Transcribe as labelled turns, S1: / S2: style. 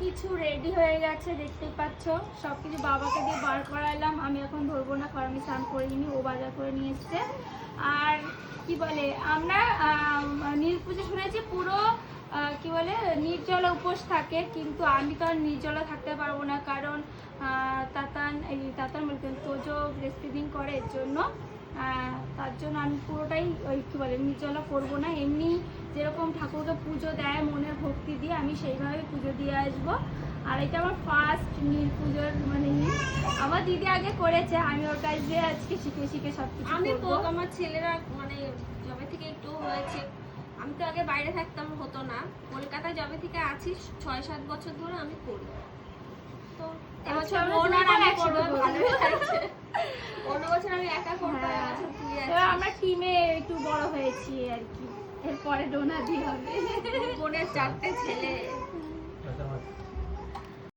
S1: কিছু রেডি হয়ে গেছে, দেখতেই পাচ্ছ। সব কিছু বাবাকে দিয়ে বার করালাম, আমি এখন ধরবো না কারণ আমি স্নান করিনি, ও বাজার করে নিয়ে এসছে। আর কি বলে, আমরা নীল পুজো শুনেছি পুরো কি বলে নির্জলা উপোস থাকে, কিন্তু আমি তো আর নির্জলা থাকতে পারবো না, কারণ তাতান বলতেন তোজো ব্রেস্ট ফিডিং করে, এর জন্য তার জন্য আমি পুরোটাই ওই কী বলে নির্জলা করবো না। এমনি যেরকম ঠাকুরকে পুজো দেয় মনের ভক্তি দিয়ে, আমি সেইভাবে পুজো দিয়ে আসবো। আর এটা আমার ফার্স্ট নীল পুজোর মানে আমার দিদি আগে করেছে, আমি ওর কাছ দিয়ে আজকে শিখে শিখে সব কিছু
S2: আমি তো আমার ছেলেরা মানে যবে থেকে একটু হয়েছে, আমি তো আগে বাইরে থাকতাম, হতো না। কলকাতায় যবে থেকে আছি 6-7 বছর ধরে আমি করি। তো এবছর বোন আর আমি করবো, ভালো লাগছে। অন্য বছর আমি একা করতাম, এবছর তুই আছিস।
S1: আমরা টিমে একটু বড় হয়েছি আর কি, এরপরে ডোনা দিয়ে হবে।
S2: বোনের 4টে ছেলে।